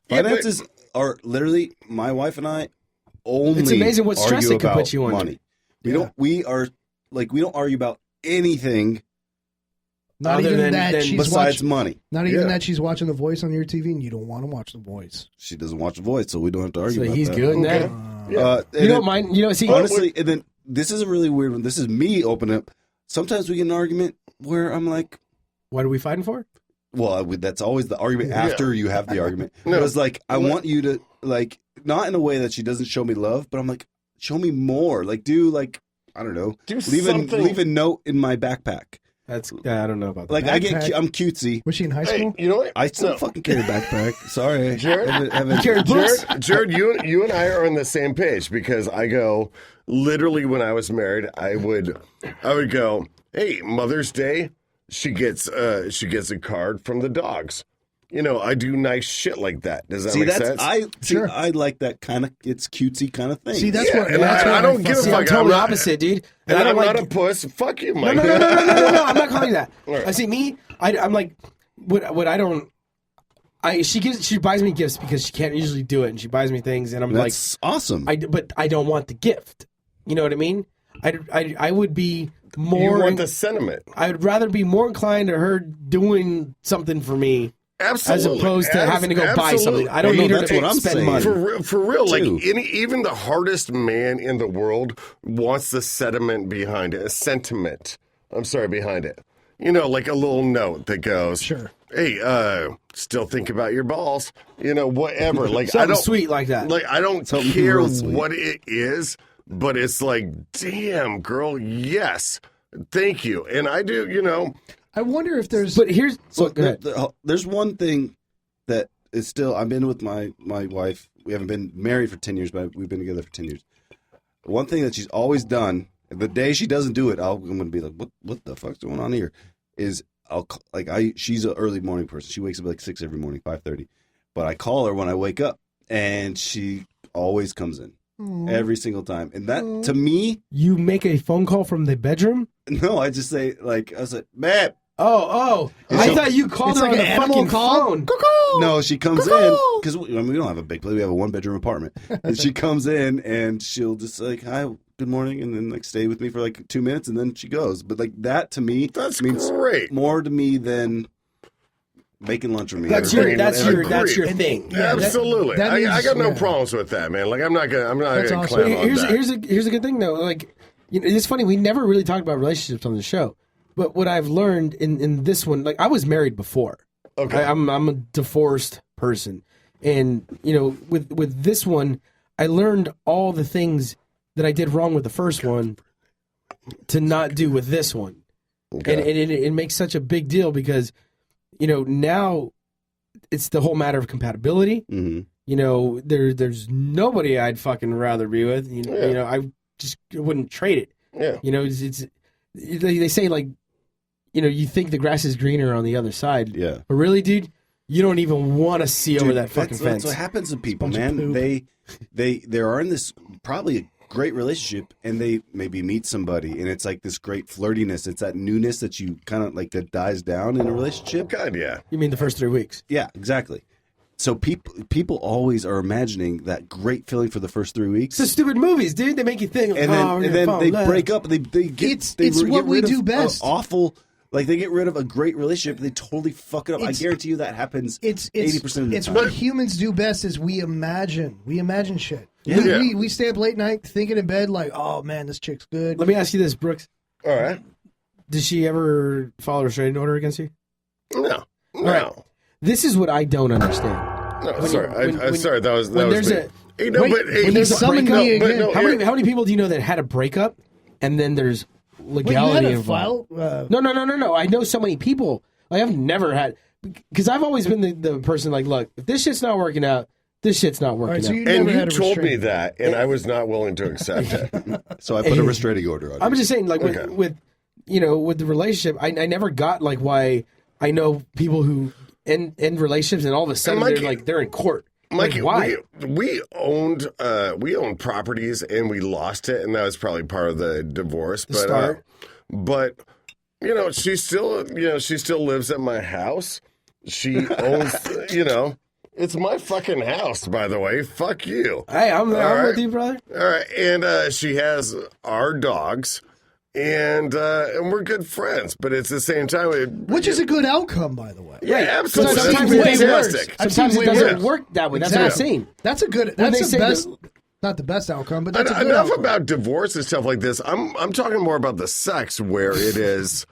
Yeah, Finances are literally my wife and I only. It's amazing what stress argue it can about put you under. money. We don't argue about anything Not Other even than- that than she's besides watching. money. Not even Yeah. that she's watching The Voice on your TV, and you don't want to watch The Voice. She doesn't watch The Voice, so we don't have to argue So about he's that. good Okay. now. And You then- don't mind. See, honestly, and then this is a really weird one. This is me opening up. Sometimes we get an argument where I'm like, what are we fighting for? well, that's always the argument Yeah. after you have the argument. No. It was like, I want you to, like, not in a way that she doesn't show me love, but I'm like, show me more. Like, I don't know, Do leave something. a note in my backpack. That's I don't know about that. Like, Backpack. I'm cutesy. Was she in high Hey, school? you know what? I still No. fucking carry a backpack. Sorry. Jared? Haven't- carry books? Jared, you and I are on the same page because I go literally when I was married, I would go, hey, Mother's Day, she gets a card from the dogs. I do nice shit like that. Does that See, make that's sense? Sure. I like that kind of, it's cutesy kind of thing. See, that's Yeah, what. and That's I what don't give a See, fuck. I'm totally not- opposite, dude. And I don't I'm like. not a puss. Fuck you, no, Mike. no, no, no, no, no, no. I'm not calling you that. Right. I see me. I'm like, what I don't. She buys me gifts because she can't usually do it, and she buys me things, and I'm That's awesome. but I don't want the gift. You know what I mean? I would be You more. want the sentiment. I would rather be more inclined to her doing something for me Absolutely. as opposed to having to go buy something. I don't No, need her that's to what I'm spend saying. money. For real, like Too. even the hardest man in the world wants the sentiment behind it, a sentiment. I'm sorry, behind it. Like a little note that goes, Sure. Hey, still think about your balls. Whatever. Like I Something don't sweet like that. Like I don't Something care real sweet. what it is, but it's like, damn, girl, yes, thank you, and I do. I wonder if there's. But here's So go ahead. there's one thing that is still. I've been with my wife. We haven't been married for 10 years, but we've been together for 10 years. One thing that she's always done. The day she doesn't do it, I'm going to be like, "What the fuck's going on here?" She's an early morning person. She wakes up at like 6 every morning, 5:30. But I call her when I wake up, and she always comes in every single time. And that to me, You make a phone call from the bedroom? no, I just say I was like, "Babe." Oh! I So- thought you called It's her like on an the animal fucking call. phone. Cuckoo! No, she comes in because we don't have a big place. We have a 1-bedroom apartment, and she comes in and she'll just like, "Hi, good morning," and then like stay with me for like 2 minutes, and then she goes. But like that to me, That's means great. more to me than making lunch for me. That's or your doing that's whatever. your that's your And- thing. Yeah, that- Absolutely, that I is- got no yeah. problems with that, man. Like I'm not That's gonna awesome. clown on Here's that. here's a good thing though. Like, it's funny, we never really talked about relationships on the show. But what I've learned in this one, like I was married before. Okay. I'm a divorced person, and with this one, I learned all the things that I did wrong with the first one to not do with this one, and it makes such a big deal because now it's the whole matter of compatibility. Mhm. There's nobody I'd fucking rather be with. I just wouldn't trade it. Yeah. It's they say like, you think the grass is greener on the other side. Yeah. But really, dude, you don't even want to see over Dude, that fucking that's fence. what happens to people, bunch of man. poop. They are in this probably a great relationship, and they maybe meet somebody, and it's like this great flirtiness. It's that newness that you kind of like that dies down in a relationship. God, yeah. You mean the first 3 weeks? Yeah, exactly. So people always are imagining that great feeling for the first 3 weeks, It's the stupid movies, dude. They make you think. and then they break up. And they get It's they what get we rid do of best. Awful. Like they get rid of a great relationship, they totally fuck it up. I It's- guarantee you that happens. It's 80% of the it's time. what humans do best is we imagine shit. Yeah. We stay up late night thinking in bed like, oh man, this chick's good. Let me ask you this, Brooks. All right. Did she ever file a restraining order against you? No. right. This is what I don't understand. No, When sorry. you- I'm when- sorry. That was when me. there's Hey, no, Wait, but hey, when there's a breakup- breakup- but no, again. How many people do you know that had a breakup and then there's Wait, you had legality a involved? file? No. I know so many people. Like, I've never had, because I've always been the person like, look, if this shit's not working out, this shit's not All working right, so out. you And never you had a told me restraint. that, and I was not willing to accept it. So I put a restraining order on. I'm you. just saying, like, Okay. with with the relationship, I never got like why I know people who end relationships and all of a sudden Mikey- they're in court. Mikey, Like, why? we owned properties and we lost it, and that was probably part of the divorce. But start. but she still lives at my house. She owns it's my fucking house, by the way. Fuck you. Hey, I'm right. with you, brother. All right, and she has our dogs, and we're good friends. But it's the same time, Which is a good outcome, by the way. yeah, absolutely. Sometimes That's it's way fantastic. worse. I've Sometimes seen it way doesn't worse. work that way. That's what I'm Exactly. saying. That's a good. When That's they the say best. that- Not the best outcome, but that's a good Enough outcome. about divorce and stuff like this. I'm talking more about the sex, where it is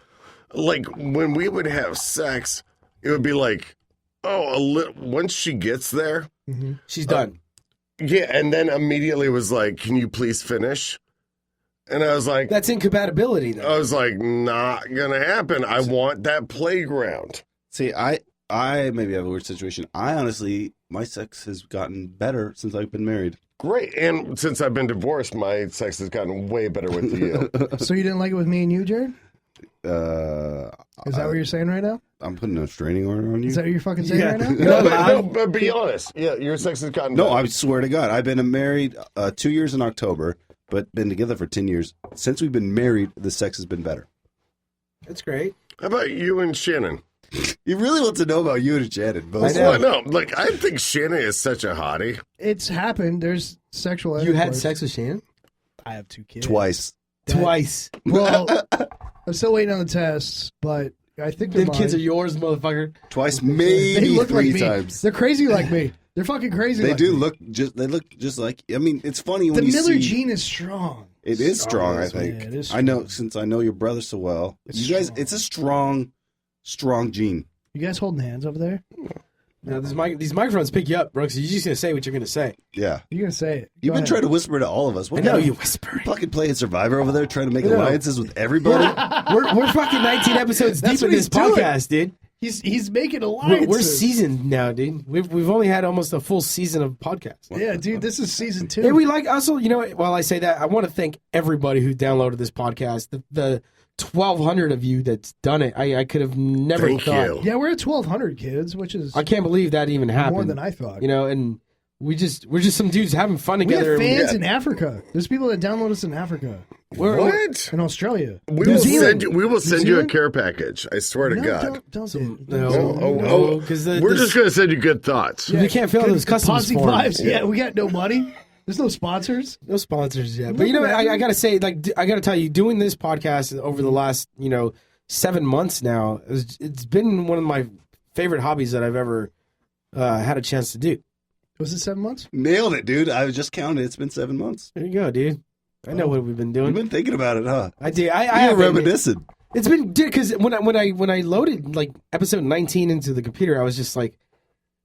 like when we would have sex, it would be like, once she gets there, She's done. yeah, and then immediately was like, "Can you please finish?" And I was like, That's incompatibility, though. I was like, not gonna happen. I want that playground. See, I maybe have a weird situation. I honestly, my sex has gotten better since I've been married. Great, and since I've been divorced, my sex has gotten way better with you. So you didn't like it with me and you, Jared? Is that what you're saying right now? I'm putting a restraining order on you. Is that what you're fucking saying right now? No, but be honest. Yeah, your sex has gotten No, better. I swear to God, I've been married 2 years in October, but been together for 10 years. Since we've been married, the sex has been better. That's great. How about you and Shannon? You really want to know about you and Shannon. Both. know. Well, no, like I think Shannon is such a hottie. It's happened. There's sexual You had intercourse. sex with Shannon? I have 2 kids. Twice. Twice. Well, I'm still waiting on the tests, but I think they're Them kids are mine. yours, motherfucker. Twice, They maybe look like 3 me. times. They're crazy like me. They're fucking crazy. They like do me. look just. They look just like. I mean, it's funny when The you Miller see. gene is strong. It is strong, I Yeah, think. it is I know since I know your brother so well. It's You guys, strong. it's a strong gene. You guys holding hands over there? Now, these microphones pick you up, Brooks. You're just going to say what you're going to say. Yeah, You're gonna say it. you've Go been ahead. trying to whisper to all of us. I What know kind of- you whispering. fucking playing Survivor over there, trying to make I know. alliances with everybody. We're fucking 19 episodes That's deep in what this he's doing. podcast, dude. He's making alliances. We're seasoned now, dude. We've only had almost a full season of podcasts. Yeah, dude, this is season 2. Hey, we like also, while I say that, I want to thank everybody who downloaded this podcast. The 1,200 of you that's done it. I could have never Thank thought. you. Yeah, we're at 1,200 kids, which is I can't believe that even happened. more than I thought. And we're just some dudes having fun We together. have fans in Africa. There's people that download us in Africa, What? in Australia. We New will Zealand. send you. We will send New you a Zealand? care package. I swear to No, God. don't. No, because We're just going to send you good thoughts. we can't fill those customs Positive forms. vibes. Yeah, we got no money. There's no sponsors. No sponsors yet. But I gotta say, I gotta tell you, doing this podcast over the last 7 months now, it's been one of my favorite hobbies that I've ever had a chance to do. Was it 7 months? Nailed it, dude. I was just counted. It's been 7 months. There you go, dude. I know what we've been doing. You've been thinking about it, huh? I did. I You're have reminiscing. It's been, dude, because when I loaded like episode 19 into the computer, I was just like,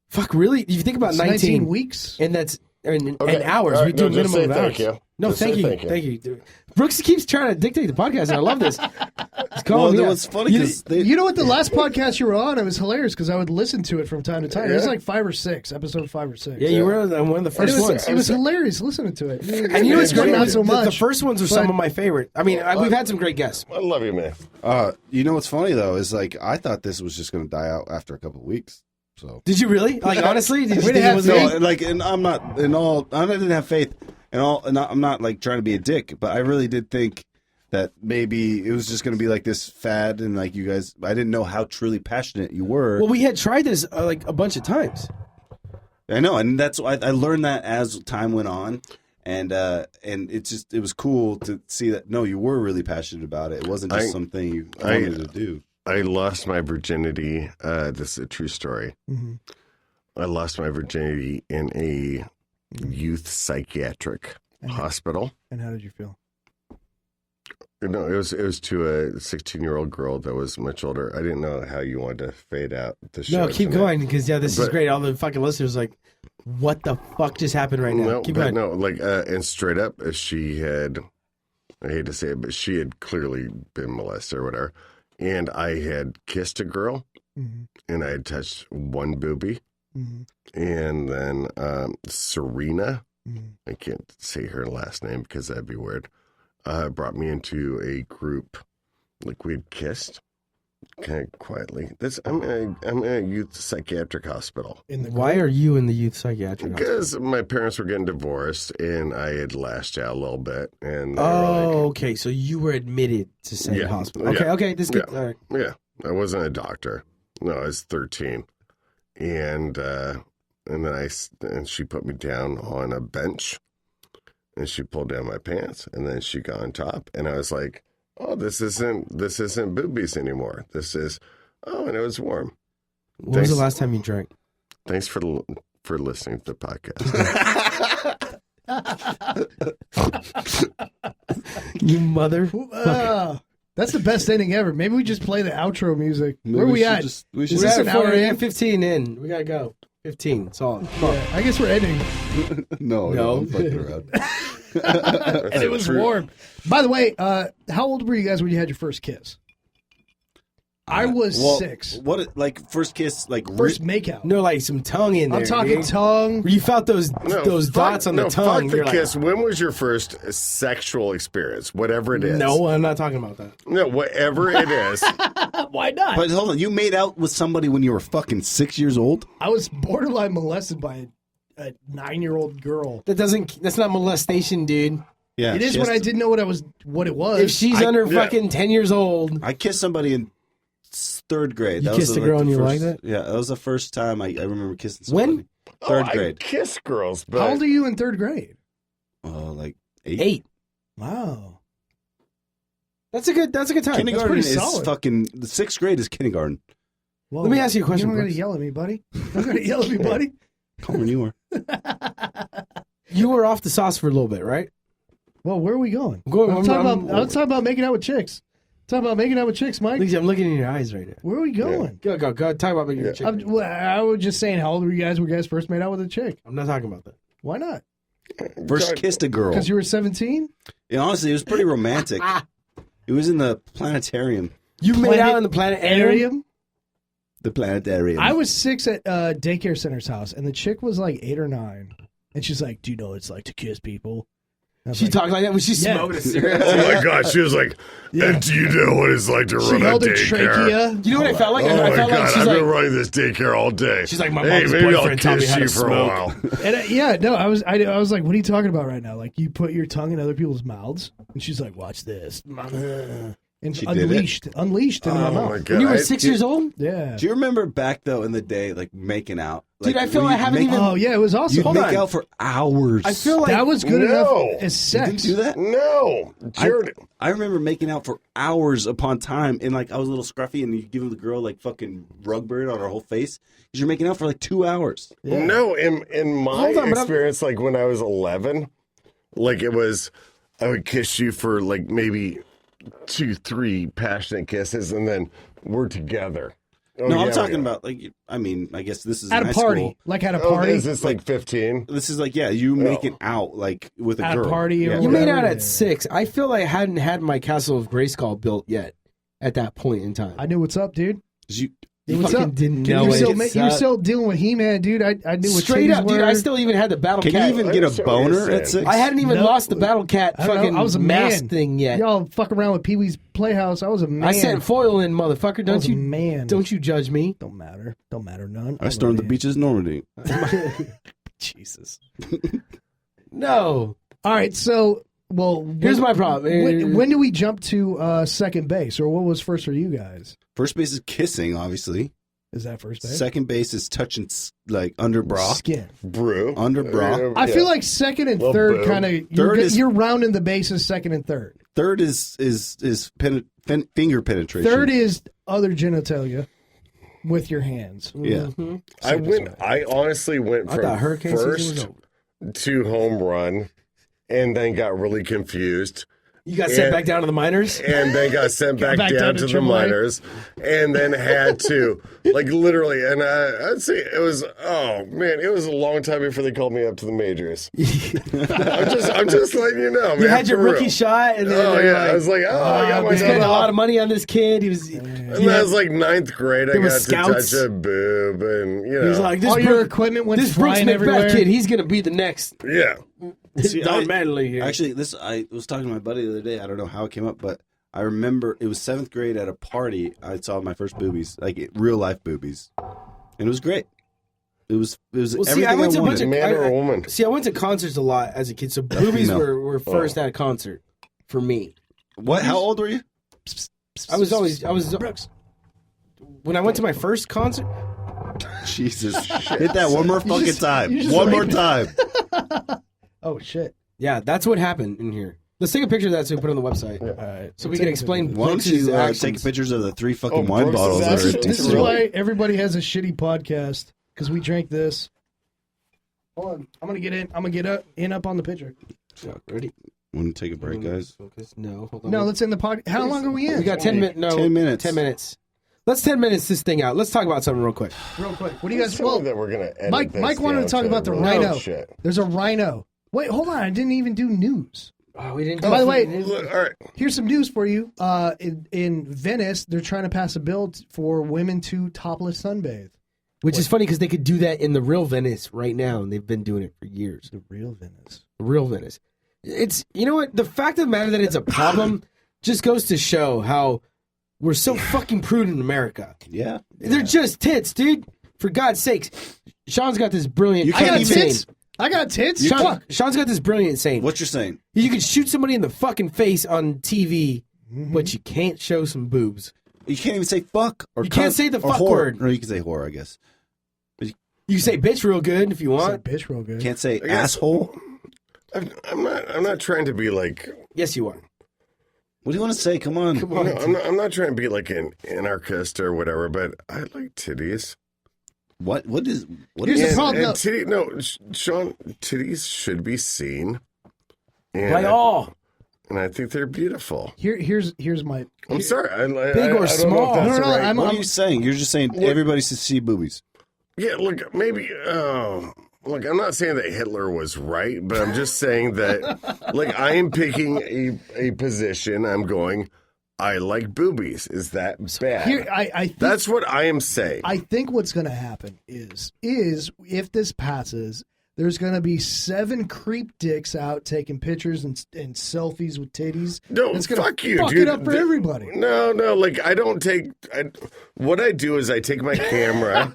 "Fuck, really?" If you think about It's 19 weeks. and that's and Okay. hours, All right. we do No, just minimum say of thank hours. you. No, Just thank say you, thank you. Dude. Brooks keeps trying to dictate the podcast, and I love this. He's calling me Well, out. what's funny You- because You know what? The last podcast you were on, it was hilarious because I would listen to it from time to time. It was like 5 or 6, episode 5 or 6. yeah, you were on one of the And first ones. it was hilarious listening to it. And you know what's great? Not so much. The first ones are some but- of my favorite. I mean, we've had some great guests. I love you, man. You know what's funny though is like I thought this was just going to die out after a couple of weeks. So Did you really? Like, honestly, did you We think didn't it have was faith. no, like, and I'm not in all. I didn't have faith and all. And I'm not like trying to be a dick, but I really did think that maybe it was just going to be like this fad, and like you guys, I didn't know how truly passionate you were. Well, we had tried this like a bunch of times. I know, and that's why I learned that as time went on, and it was cool to see that no, you were really passionate about it. It wasn't just something you wanted to do. I lost my virginity. This is a true story. Mhm. I lost my virginity in a youth psychiatric hospital. And how did you feel? No, it was to a 16-year-old girl that was much older. I didn't know how you wanted to fade out the show. No, keep tonight. going because this is great. All the fucking listeners are like, what the fuck just happened right now? No, Keep but going. no, like, and straight up, she had, I hate to say it, but she had clearly been molested or whatever. And I had kissed a girl, and I had touched one boobie. And then Serena, I can't say her last name because that'd be weird, brought me into a group. Like, we had kissed kind of quietly. I'm in a youth psychiatric hospital. Why are you in the youth psychiatric hospital? Because my parents were getting divorced, and I had lashed out a little bit. And they were Okay. So you were admitted to same Yeah. hospital. Yeah. Okay, this is good. Yeah. All right. Yeah, I wasn't a doctor. No, I was 13, and then she put me down on a bench, and she pulled down my pants, and then she got on top, and I was like, "Oh, this isn't boobies anymore. This is and it was warm." When was the last time you drank? Thanks for listening to the podcast. You mother. That's the best ending ever. Maybe we just play the outro music. Where are we at? We should Is We're this at an hour in? 15 in. We gotta go. 15. Solid. Yeah, I guess we're ending. no, I'm fucking around. And it was warm. By the way, how old were you guys when you had your first kiss? I was 6. What, like, first kiss, like, First makeout. No, like some tongue in there. I'm talking dude. tongue. You felt those dots on the tongue. Fuck the You're like, kiss. When was your first sexual experience? Whatever it is. no, I'm not talking about that. No, whatever it is. Why not? But hold on, you made out with somebody when you were fucking 6 years old? I was borderline molested by a 9-year-old girl. That's not molestation, dude. Yeah. It is when I didn't know what it was. If she's under fucking 10 years old. I kissed somebody in 3rd grade. You That kissed was a girl and you first, liked it? Yeah, that was the first time I remember kissing somebody. When? 3rd I grade. kiss girls, but How old are you in 3rd grade? Like 8. 8. Wow. That's a good time. Kindergarten pretty is solid. fucking, the 6th grade is kindergarten. Whoa. Let me ask you a question, You don't got to Brooks. yell at me, buddy. You don't got to yell at me, buddy. Come when you were. You were off the sauce for a little bit, right? Well, where are we going? I'm I'm talking about making out with chicks. Talking about making out with chicks, Mike. I'm looking in your eyes right now. Where are we going? Go. Talk about making your chick. I was just saying, how old were you guys when you guys first made out with a chick? I'm not talking about that. Why not? First kissed a girl. Because you were 17? Yeah, honestly, it was pretty romantic. It was in the planetarium. You made out in the planetarium? The planetarium. I was 6 at daycare center's house, and the chick was like 8 or 9. And she's like, "Do you know what it's like to kiss people?" She talked like that when she Yeah. smoked a cigarette. oh my god, she was like, "And do you know what it's like to She run a held her daycare?" trachea. You know what I felt like? Oh I my felt god, like she's I've like, been running this daycare all day. She's like, my hey, mom's maybe I'll boyfriend taught me kiss how to you for a smoke. while. And I was like, "What are you talking about right now? Like, you put your tongue in other people's mouths?" And she's like, "Watch this." And She did unleashed into my Oh mouth. my god! when you were I- 6 years old? Yeah. Do you remember back, though, in the day, like, making out? Like, Dude, I feel when I you haven't make- even- Oh yeah, it was awesome. You'd Hold make on. out for hours. I feel like that was good No. enough as You sex. didn't do that? No, Jared. I remember making out for hours upon time, and like I was a little scruffy, and you give the girl like fucking rug burn on her whole face because you're making out for like 2 hours. Yeah. No, in my Hold on, but I'm- experience, like when I was 11, like it was, I would kiss you for like maybe 2-3 passionate kisses, and then we're together. Oh, No, I'm yeah, talking yeah. about like I mean I guess this is At in a high party, school. like at a Oh, party. is this like 15? This is like you making out like with a At a girl. party or Yeah. You made whatever. out at 6. I feel like I hadn't had my Castle of Grayskull built yet at that point in time. I knew what's up, dude. You, You What's fucking up? didn't Dude, know you're it. still, It's, you're still dealing with He-Man, dude. I knew what straight titties up, dude. were. I still even had the Battle can Cat. you even get a understand what you're boner at saying. 6? I hadn't even No. lost the Battle Cat I don't know. fucking I was a mask man. thing yet. Y'all fuck around with Pee-wee's Playhouse. I was a man. I sent foil in, motherfucker. I Don't was a you? man. Don't you judge me? Don't matter none. I stormed the beaches in Normandy. Jesus. No. All right, so Here's my problem. When do we jump to second base, or what was first for you guys? First base is kissing, obviously. Is that first base? Second base is touching like under bra. Skin. Brew. Under bra. I feel like second and Little third boo. kind of Third is- you're rounding the bases second and third. Third is finger penetration. Third is other genitalia with your hands. Yeah. Mhm. I honestly went I from thought hurricane season was first over. 2-home run and then got really confused. You got sent back down to the minors? And then got sent back down to the AAA. minors. And then had to, like, literally, and I'd say it was, it was a long time before they called me up to the majors. I'm just letting you know, man. You had your for real. rookie shot, and then I was like, I got we my spent a lot of money on this kid. He was, And that was like 9th grade. I There got was to scouts. touch a boob, and he was like, this All your Brooks- equipment went this Brooks flying McBeth everywhere. kid, he's going to be the next yeah. See, Don Mattingly here. Actually, I was talking to my buddy the other day. I don't know how it came up, but I remember it was 7th grade at a party. I saw my first boobies, like real life boobies, and it was great. It was Well, everything see, I went to a wanted. bunch of Man or a woman? See, I went to concerts a lot as a kid, so boobies No. were first at a concert for me. What? How old were you? I was when I went to my first concert. Jesus, hit that one more fucking time. you just One like more time. Oh shit! Yeah, that's what happened in here. Let's take a picture of that so we put it on the website, All right, so we can explain Why don't Brooks' you actions. take pictures of the 3 fucking Oh, wine Brooks' bottles that are actions. empty? This is why everybody has a shitty podcast because we drank this. Hold on, I'm gonna get in. I'm gonna get up on the picture. Ready? Want to take a break, guys? Focus. No, hold on. No, let's end the pod. How long are we in? We got 10 minutes. No, 10 minutes. 10 minutes. Let's 10 minutes this thing out. Let's talk about something real quick. Real quick. What do you guys? Tell me Well, that we're gonna edit Mike this wanted to down talk about the real rhino. shit. There's a rhino. Wait, hold on. I didn't even do news. Oh, we didn't. By the way, Look, all right. here's some news for you. In Venice, they're trying to pass a bill for women to topless sunbathe. which is funny because they could do that in the real Venice right now, and they've been doing it for years. The real Venice. The real Venice. It's, you know what? The fact of the matter that it's a problem just goes to show how we're so fucking prude in America. Yeah. They're just tits, dude. For God's sakes. Sean's got this brilliant. You I got can't even- tits. I got tits. You Fuck. Sean's got this brilliant saying. What you're saying? You can shoot somebody in the fucking face on TV, but you can't show some boobs. You can't even say fuck or You can't cunt say the or fuck whore. word. No, you can say whore, I guess. You can say bitch real good if you Say want. bitch real good. Can't say guess- asshole. I'm not trying to be like. Yes, you are. What do you want to say? Come on. Come No, on. I'm not trying to be like an anarchist or whatever, but I like titties. What is Here's the problem, though. Sean, titties should be seen. And By all. And I think they're beautiful. Here's my. I'm sorry. Big or I don't know if small? that's No, the no, right- I'm- What are you saying? You're just saying everybody should see boobies. Yeah, look, maybe. Look, I'm not saying that Hitler was right, but I'm just saying that, like, I am picking a position. I'm going, I like boobies. Is that bad? Here, I think, That's what I am saying. I think what's going to happen is if this passes, there's going to be 7 creep dicks out taking pictures and selfies with titties. No, It's gonna fuck you, fuck dude. it up for everybody. No, like I don't take. What I do is I take my camera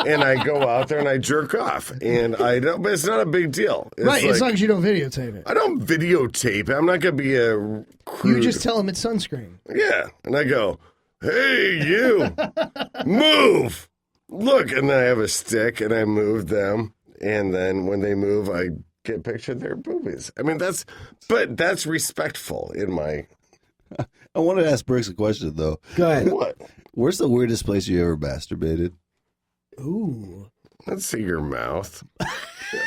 and I go out there and I jerk off, and I don't. But it's not a big deal. It's Right, as like- long as you don't videotape it. I don't videotape it. I'm not gonna be a crude. You just tell them it's sunscreen. Yeah, and I go, hey, you, move. Look, and then I have a stick and I move them, and then when they move, I get a picture of their boobies. I mean, that's respectful in my. I wanted to ask Brooks a question though. Go ahead. What? Where's the weirdest place you ever masturbated? Ooh. Let's see your mouth.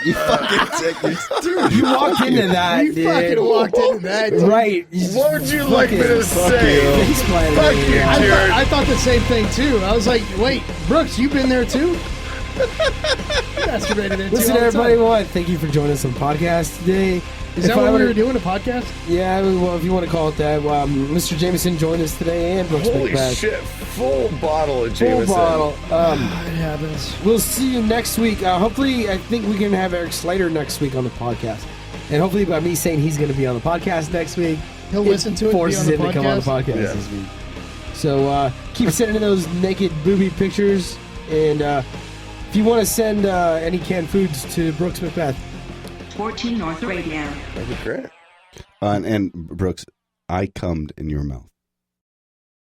You fucking dude. You walked into that, You dude. fucking walked into that. dude. Right. What would you like me to say? He's playing Fuck with you, you. Jared. I thought the same thing too. I was like, wait, Brooks, you been there too? You masturbated there too. Listen, all the everybody, time. well, thank you for joining us on the podcast today. Is that what we were doing, a podcast? Yeah, well, if you want to call it that. Mr. Jameson joined us today, and Brooks Holy McBeth. shit! Full bottle of Full Jameson. bottle. It happens. We'll see you next week. Hopefully, I think we can have Eric Slater next week on the podcast. And hopefully, by me saying he's going to be on the podcast next week, He'll listen to it and be forces on the him to come on the podcast? podcast Yeah. this week. So keep sending those naked booby pictures. And if you want to send any canned foods to Brooks McBeth, 14 North Radio. That'd be great. And Brooks, I cummed in your mouth.